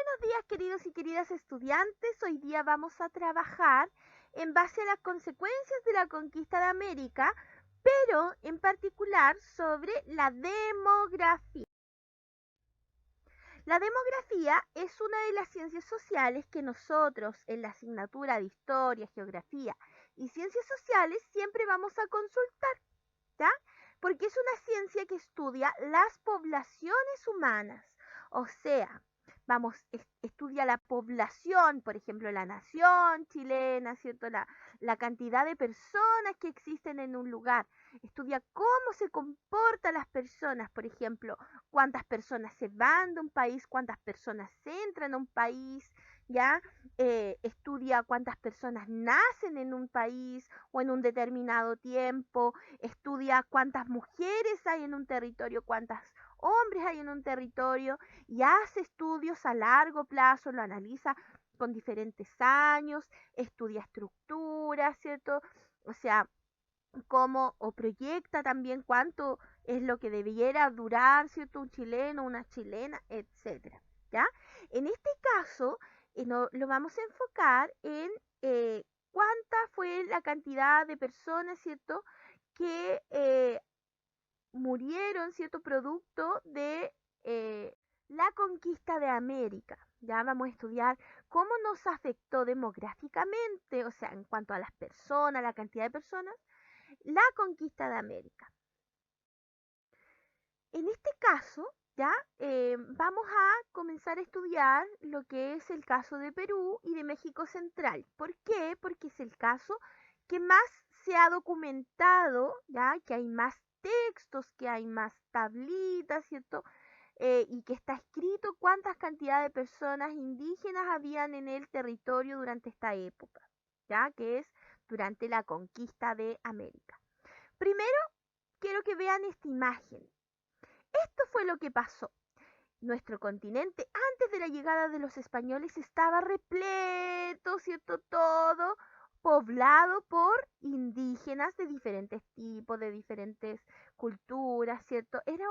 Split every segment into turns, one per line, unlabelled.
Buenos días, queridos y queridas estudiantes. Hoy día vamos a trabajar en base a las consecuencias de la conquista de América, pero en particular sobre la demografía. La demografía es una de las ciencias sociales que nosotros en la asignatura de Historia, Geografía y Ciencias Sociales siempre vamos a consultar, ¿ya? Porque es una ciencia que estudia las poblaciones humanas, o sea, estudia la población, por ejemplo, la nación chilena, ¿cierto? La cantidad de personas que existen en un lugar. Estudia cómo se comportan las personas, por ejemplo, cuántas personas se van de un país, cuántas personas entran a un país, ¿ya? Estudia cuántas personas nacen en un país o en un determinado tiempo, estudia cuántas mujeres hay en un territorio, cuántas hombres hay en un territorio y hace estudios a largo plazo, lo analiza con diferentes años, estudia estructuras, ¿cierto? O sea, cómo o proyecta también cuánto es lo que debiera durar, ¿cierto? Un chileno, una chilena, etcétera, ¿ya? En este caso, lo vamos a enfocar en cuánta fue la cantidad de personas, ¿cierto? Que murieron, ¿cierto? Producto de la conquista de América. Ya vamos a estudiar cómo nos afectó demográficamente, o sea, en cuanto a las personas, la cantidad de personas, la conquista de América. En este caso, ya vamos a comenzar a estudiar lo que es el caso de Perú y de México Central. ¿Por qué? Porque es el caso que más se ha documentado, ya que hay más textos, que hay más tablitas, ¿cierto? Y que está escrito cuántas cantidad de personas indígenas habían en el territorio durante esta época, ya que es durante la conquista de América. Primero, quiero que vean esta imagen. Esto fue lo que pasó. Nuestro continente, antes de la llegada de los españoles, estaba repleto, ¿cierto? Todo poblado por indígenas de diferentes tipos, de diferentes culturas, ¿cierto? Era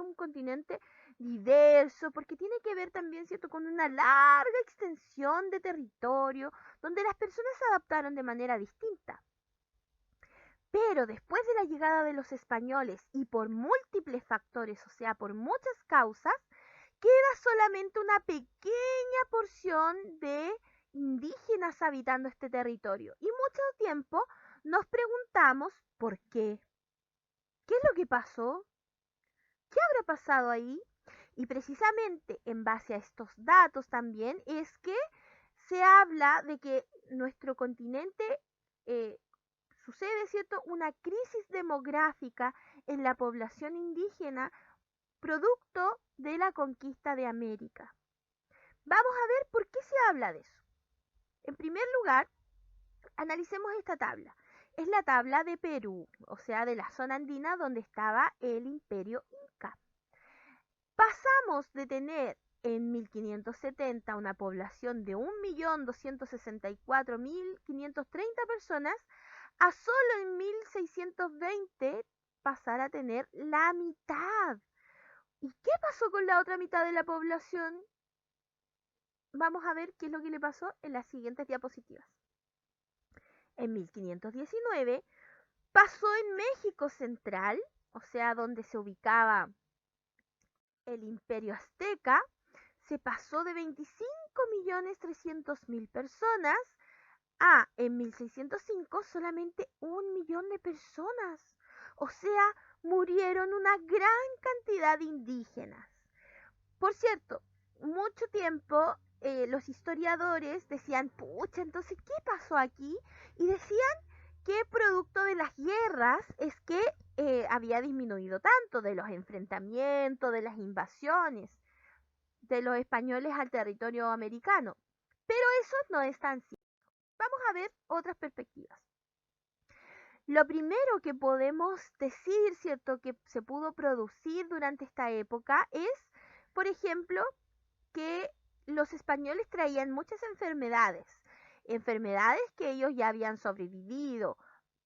un continente diverso, porque tiene que ver también, ¿cierto?, con una larga extensión de territorio, donde las personas se adaptaron de manera distinta. Pero después de la llegada de los españoles y por múltiples factores, o sea, por muchas causas, queda solamente una pequeña porción de indígenas habitando este territorio. Y mucho tiempo nos preguntamos por qué. ¿Qué es lo que pasó? ¿Qué habrá pasado ahí? Y precisamente en base a estos datos también es que se habla de que nuestro continente sucede, ¿cierto?, una crisis demográfica en la población indígena producto de la conquista de América. Vamos a ver por qué se habla de eso. En primer lugar, analicemos esta tabla. Es la tabla de Perú, o sea, de la zona andina donde estaba el imperio inca. Pasamos de tener en 1570 una población de 1.264.530 personas a solo en 1620 pasar a tener la mitad. ¿Y qué pasó con la otra mitad de la población? Vamos a ver qué es lo que le pasó en las siguientes diapositivas. En 1519 pasó en México Central, o sea, donde se ubicaba el imperio azteca, se pasó de 25.300.000 personas a, en 1605, solamente 1 millón de personas. O sea, murieron una gran cantidad de indígenas. Por cierto, mucho tiempo los historiadores decían, pucha, entonces, ¿qué pasó aquí? Y decían que producto de las guerras es que había disminuido tanto de los enfrentamientos, de las invasiones de los españoles al territorio americano. Pero eso no es tan cierto. Vamos a ver otras perspectivas. Lo primero que podemos decir, ¿cierto?, que se pudo producir durante esta época es, por ejemplo, que los españoles traían muchas enfermedades que ellos ya habían sobrevivido,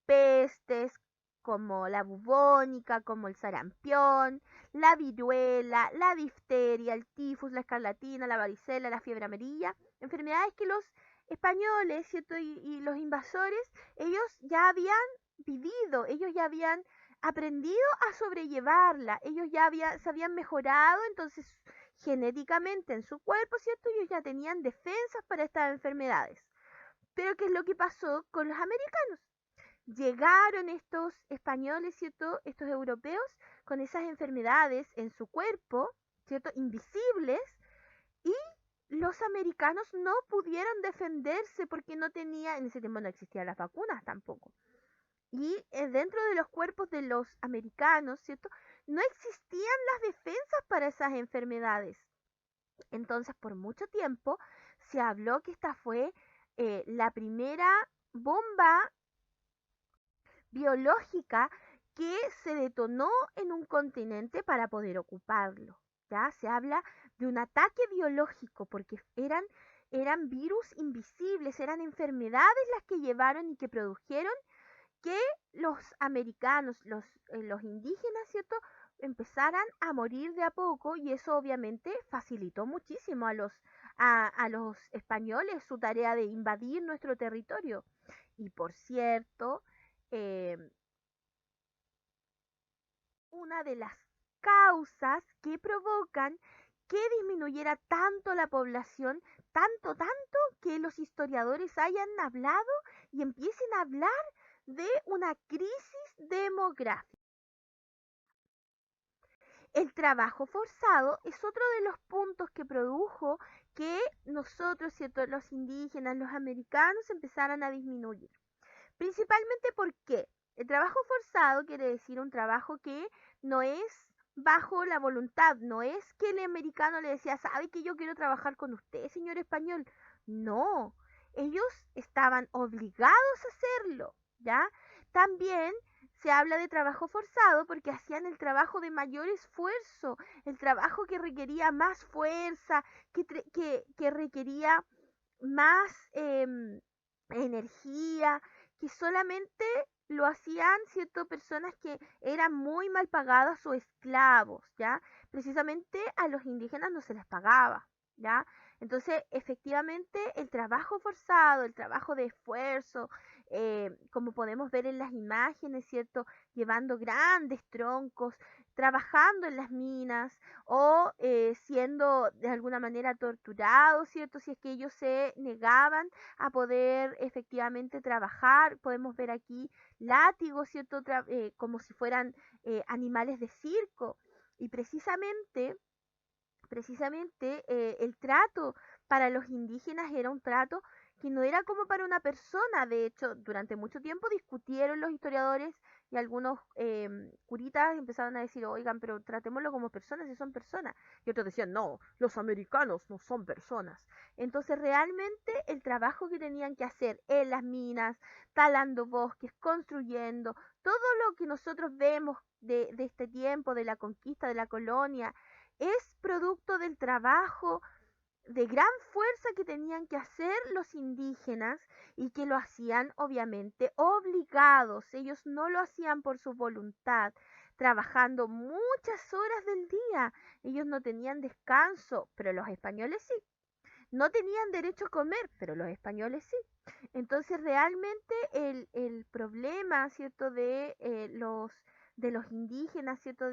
pestes, como la bubónica, como el sarampión, la viruela, la difteria, el tifus, la escarlatina, la varicela, la fiebre amarilla, enfermedades que los españoles, ¿cierto? Y los invasores, ellos ya habían vivido, ellos ya habían aprendido a sobrellevarla, ellos ya se habían mejorado, entonces genéticamente en su cuerpo, ¿cierto? Ellos ya tenían defensas para estas enfermedades. Pero ¿qué es lo que pasó con los americanos? Llegaron estos españoles, ¿cierto? Estos europeos con esas enfermedades en su cuerpo, ¿cierto? Invisibles, y los americanos no pudieron defenderse porque no tenía, en ese tiempo no existían las vacunas tampoco. Y dentro de los cuerpos de los americanos, ¿cierto? No existían las defensas para esas enfermedades. Entonces, por mucho tiempo se habló que esta fue la primera bomba biológica que se detonó en un continente para poder ocuparlo. ¿Ya? Se habla de un ataque biológico porque eran virus invisibles, eran enfermedades las que llevaron y que produjeron que los americanos, los indígenas, ¿cierto? Empezaran a morir de a poco y eso obviamente facilitó muchísimo a los españoles su tarea de invadir nuestro territorio. Y por cierto, eh, una de las causas que provocan que disminuyera tanto la población, tanto que los historiadores hayan hablado y empiecen a hablar de una crisis demográfica. El trabajo forzado es otro de los puntos que produjo que nosotros, ¿cierto? Los indígenas, los americanos empezaran a disminuir. Principalmente porque el trabajo forzado quiere decir un trabajo que no es bajo la voluntad, no es que el americano le decía, ¿sabe que yo quiero trabajar con usted, señor español? No, ellos estaban obligados a hacerlo, ¿ya? También se habla de trabajo forzado porque hacían el trabajo de mayor esfuerzo, el trabajo que requería más fuerza, que requería más energía, que solamente lo hacían, ¿cierto? Personas que eran muy mal pagadas o esclavos, ¿ya? Precisamente a los indígenas no se les pagaba, ¿ya? Entonces, efectivamente, el trabajo forzado, el trabajo de esfuerzo, como podemos ver en las imágenes, ¿cierto? Llevando grandes troncos, trabajando en las minas o siendo de alguna manera torturados, ¿cierto? Si es que ellos se negaban a poder efectivamente trabajar. Podemos ver aquí látigos, ¿cierto? Como si fueran animales de circo. Y precisamente el trato para los indígenas era un trato que no era como para una persona. De hecho, durante mucho tiempo discutieron los historiadores y algunos curitas empezaron a decir, oigan, pero tratémoslo como personas, si son personas. Y otros decían, no, los americanos no son personas. Entonces, realmente el trabajo que tenían que hacer en las minas, talando bosques, construyendo, todo lo que nosotros vemos de este tiempo, de la conquista, de la colonia, es producto del trabajo de gran fuerza que tenían que hacer los indígenas y que lo hacían obviamente obligados. Ellos no lo hacían por su voluntad, trabajando muchas horas del día. Ellos no tenían descanso, pero los españoles sí. No tenían derecho a comer, pero los españoles sí. Entonces realmente el problema, ¿cierto? De los indígenas, ¿cierto?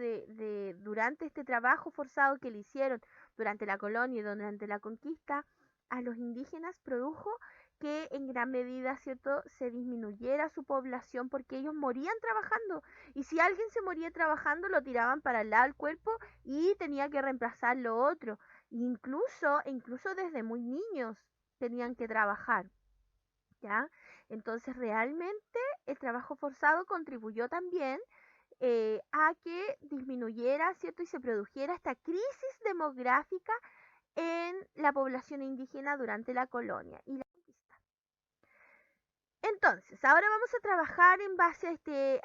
Durante este trabajo forzado que le hicieron durante la colonia y durante la conquista, a los indígenas produjo que en gran medida, ¿cierto? Se disminuyera su población porque ellos morían trabajando. Y si alguien se moría trabajando, lo tiraban para el lado del cuerpo y tenía que reemplazar lo otro. Incluso desde muy niños tenían que trabajar, ¿ya? Entonces realmente el trabajo forzado contribuyó también a que disminuyera, ¿cierto? Y se produjera esta crisis demográfica en la población indígena durante la colonia y la conquista. Entonces, ahora vamos a trabajar en base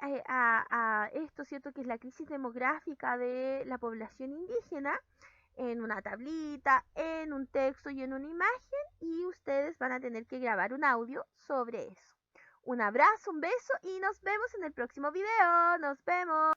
a esto, ¿cierto? Que es la crisis demográfica de la población indígena en una tablita, en un texto y en una imagen y ustedes van a tener que grabar un audio sobre eso. Un abrazo, un beso y nos vemos en el próximo video. Nos vemos.